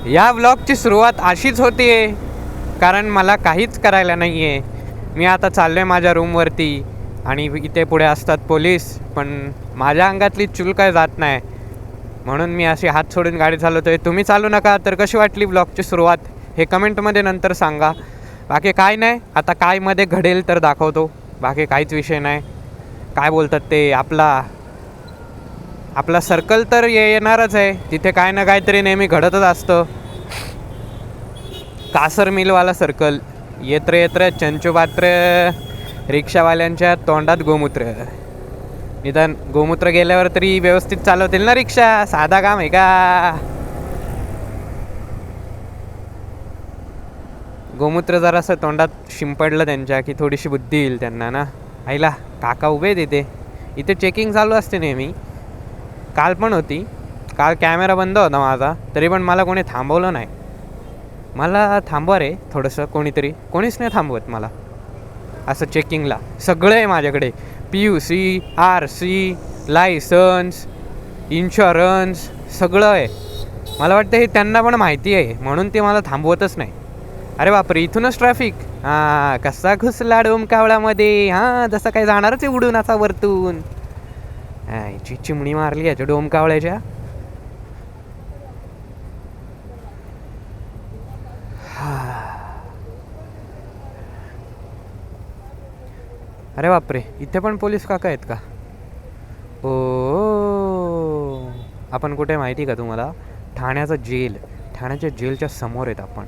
या व्लॉगची सुरुवात अशीच होती आहे, कारण मला काहीच करायला नाही आहे. मी आता चाललो आहे माझ्या रूमवरती आणि इथे पुढे असतात पोलीस, पण माझ्या अंगातली चूल काय जात नाही, म्हणून मी अशी हात सोडून गाडी चालवतो आहे. तुम्ही चालू नका. तर कशी वाटली व्लॉगची सुरुवात हे कमेंटमध्ये नंतर सांगा. बाकी काय नाही, आता काय मध्ये घडेल तर दाखवतो, बाकी काहीच विषय नाही. काय बोलतात ते, आपला सर्कल तर येणारच आहे, तिथे काय ना काहीतरी नेहमी घडतच असतं. कासर मिलवाला सर्कल, येत्र येत्र चंचुपात्र, रिक्षावाल्यांच्या तोंडात गोमूत्र. निदान गोमूत्र गेल्यावर तरी व्यवस्थित चालवतील ना रिक्षा, साधा काम आहे का? गोमूत्र जरासं तोंडात शिंपडलं त्यांच्या की थोडीशी बुद्धी येईल त्यांना ना. आईला काका उभे आहेत इथे चेकिंग चालू असते नेहमी. काल पण होती. काल कॅमेरा बंद होता माझा, तरी पण मला कोणी थांबवलं नाही. मला थांबवा रे थोडंसं कोणीतरी, कोणीच नाही थांबवत मला असं चेकिंगला. सगळं आहे माझ्याकडे, PUC, RC, लायसन्स, इन्शुरन्स, सगळं आहे. मला वाटतं हे त्यांना पण माहिती आहे, म्हणून ते मला थांबवतच नाही. अरे बापरे, इथूनच ट्रॅफिक. हां, कसा घुसला डोमकावळामध्ये. हां, जसं काय जाणारच आहे उडून असा वरतून. याची चिमणी मारली याच्या डोमकावळ्याच्या. अरे बापरे, इथे पण पोलीस काका आहेत का? ओ, आपण कुठे माहिती का तुम्हाला? ठाण्याच्या जेलच्या समोर आहेत आपण.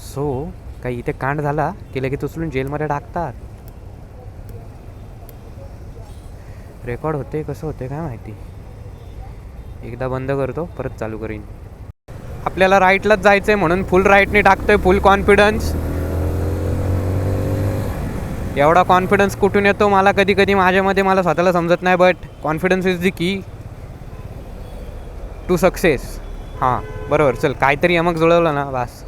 सो काही इथे कांड झाला की लगेच उचलून जेलमध्ये टाकतात. रेकॉर्ड होते, कसं होते काय माहिती. एकदा बंद करतो, परत चालू करीन. आपल्याला राईटलाच जायचं आहे म्हणून फुल राईटने टाकतोय, फुल कॉन्फिडन्स. एवढा कॉन्फिडन्स कुठून येतो मला कधी कधी माझ्यामध्ये मला स्वतःला समजत नाही. But confidence is the key to success. हां बरोबर, चल काहीतरी यमक जुळवलं ना बस.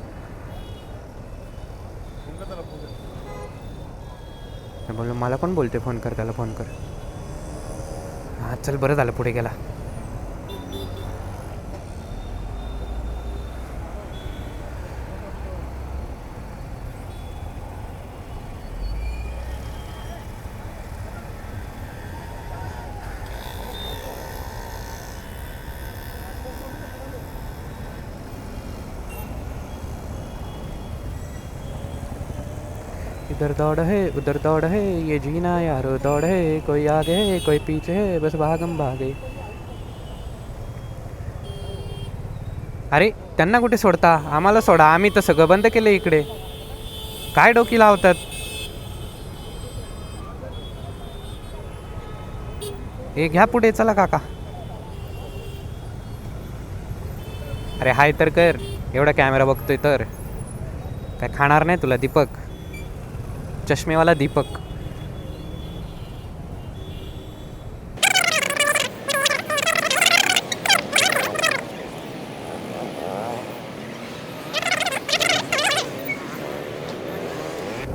बोल, मला पण बोलते फोन कर, त्याला फोन कर. हां चल, बरं झालं पुढे गेला. इधर दौड़ है उधर दौड़ है, ये जीना यारो दौड़ है, कोई आगे है कोई पीछे है, बस भागम भागे. अरे त्यांना कुठे सोडता, आम्हाला सोडा, आम्ही तर सगळं बंद केलं इकडे. काय डोकी लावतात. हे घ्या पुढे, चला काका. अरे हाय तर कर, एवढा कॅमेरा बघतोय तर काय खाणार नाही तुला दीपक, चष्मेवाला दीपक.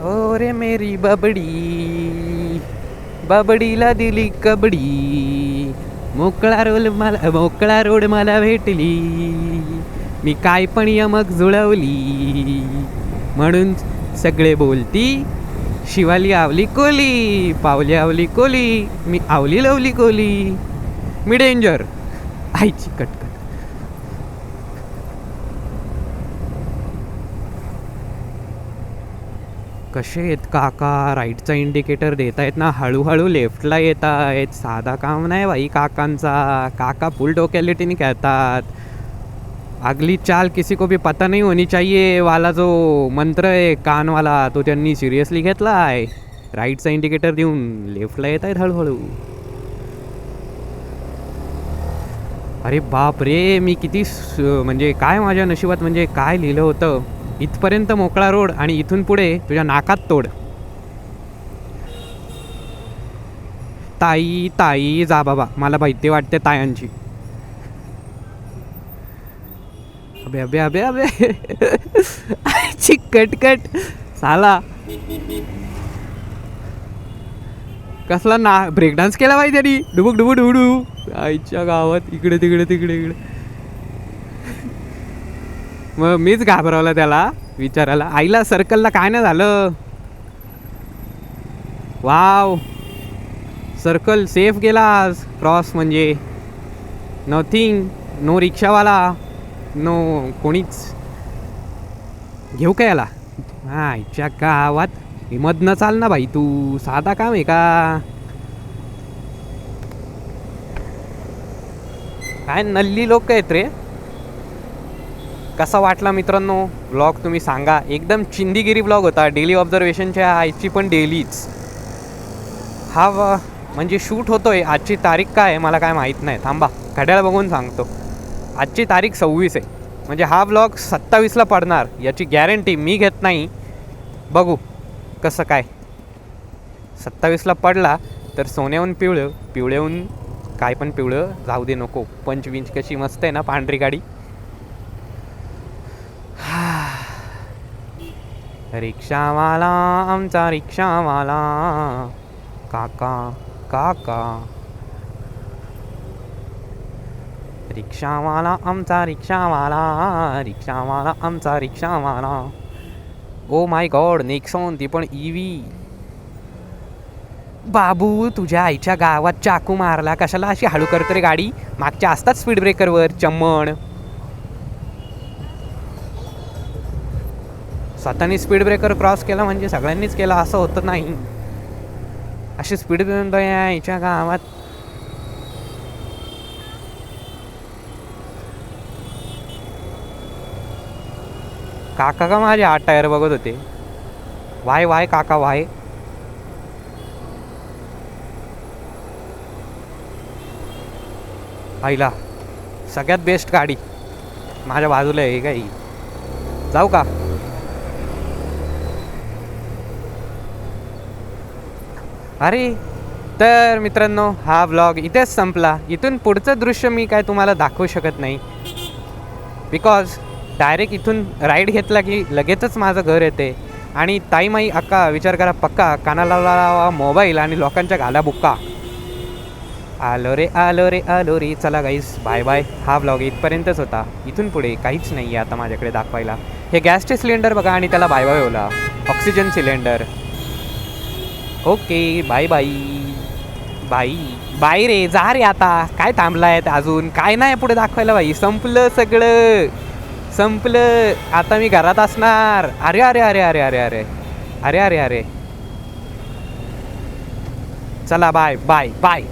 ओ रे मेरी बबडी, बबडीला दिली कबडी, मोकळा रोड मला भेटली, मी काय पण यमक जुळवली, म्हणून सगळे बोलती शिवाली आवली कोली, पावली आवली कोली, मी आवली लवली कोली, मी डेंजर. आईची कटकट. कसे आहेत काका, राईटचा इंडिकेटर देत आहेत ना, हळूहळू लेफ्टला येत आहेत. साधा काम नाही बाई काकांचा. काका फुल टोकॅलिटीने कहतात. अगली चाल किसी को भी पता नहीं होनी चाहिए वाला जो मंत्र आहे कानवाला, तो त्यांनी सिरियसली घेतला आहे. राईटचा इंडिकेटर देऊन लेफ्टला येत आहेत हळूहळू. अरे बाप रे, मी किती म्हणजे काय माझ्या नशिबात, म्हणजे काय लिहिलं होतं, इथपर्यंत मोकळा रोड आणि इथून पुढे तुझ्या नाकात तोड. ताई ताई जा बाबा, मला भीती वाटते तायांची. अबे अबे अबे अबे कट साला, कसला ना ब्रेक डान्स केला पाहिजे त्यांनी, डुबुक डुबू डुडू आईच्या गावात. इकडे तिकडे तिकडे इकडे मग मीच घाबरवलं त्याला विचारायला, आईला सर्कलला काय नाही झालं. वाव, सर्कल सेफ गेला आज क्रॉस. म्हणजे नथिंग, नो रिक्षावाला, नो कोणीच. घेऊ का याला? हा, आईच्या गावात हिमत न चाल ना भाई, तू साधा काम आहे का? काय नल्ली लोक आहेत रे. कसा वाटला मित्रांनो ब्लॉग तुम्ही सांगा. एकदम चिंदीगिरी ब्लॉग होता, डेली ऑब्झर्वेशनच्या आजची पण डेलीच. हा म्हणजे शूट होतोय. आजची तारीख काय आहे मला काय माहीत नाही, थांबा घड्याळ बघून सांगतो. आजची तारीख 26 आहे, म्हणजे हा ब्लॉग 27ला पडणार याची गॅरंटी मी घेत नाही. बघू कसं काय. 27ला पडला तर सोन्याहून पिवळं, पिवळ्याहून काय पण पिवळं जाऊ दे नको. पंचविंच कशी मस्त आहे ना पांढरी गाडी. रिक्षावाला आमचा रिक्षावाला, काका काका. रिक्षावाला आमचा रिक्षावाला, रिक्षावाला आमचा रिक्षावाला. ओ माय गॉड, नेक्सॉन, ती पण EV. बाबू तुझ्या आईच्या गावात चाकू मारला, कशाला अशी हळू करतो रे गाडी? मागच्या असतात स्पीड ब्रेकरवर चम्मण. स्वतःनी स्पीड ब्रेकर क्रॉस केला म्हणजे सगळ्यांनीच केला असं होतं नाही. अशी स्पीड ब्रेकर आईच्या गावात. काका का माझे 8 टायर बघत होते. वाय वाय काका वाय. आईला सगळ्यात बेस्ट गाडी माझ्या बाजूला आहे. काही जाऊ का? अरे तर मित्रांनो हा व्लॉग इथेच संपला. इथून पुढचं दृश्य मी काय तुम्हाला दाखवू शकत नाही, बिकॉज डायरेक्ट इथून राईड घेतला की लगेचच माझं घर येते. आणि ताईमाई अक्का विचार करा पक्का, कानाला लावा मोबाईल आणि लोकांच्या घाला बुक्का. आलो रे आलो रे आलो रे. चला गाईस बाय बाय. हा व्लॉग इथपर्यंतच होता. इथून पुढे काहीच नाही आहे आता माझ्याकडे दाखवायला. हे गॅसचे सिलेंडर बघा आणि त्याला बाय बाय बोला. Oxygen cylinder. Okay bye bye. Bye bye रे, जा रे आता. काय थांबलाय अजून? काय नाही पुढे दाखवायला बाई. संपलं सगळं, संपलं. आता मी घरात असणार. अरे अरे अरे अरे अरे अरे अरे अरे अरे. चला बाय बाय बाय.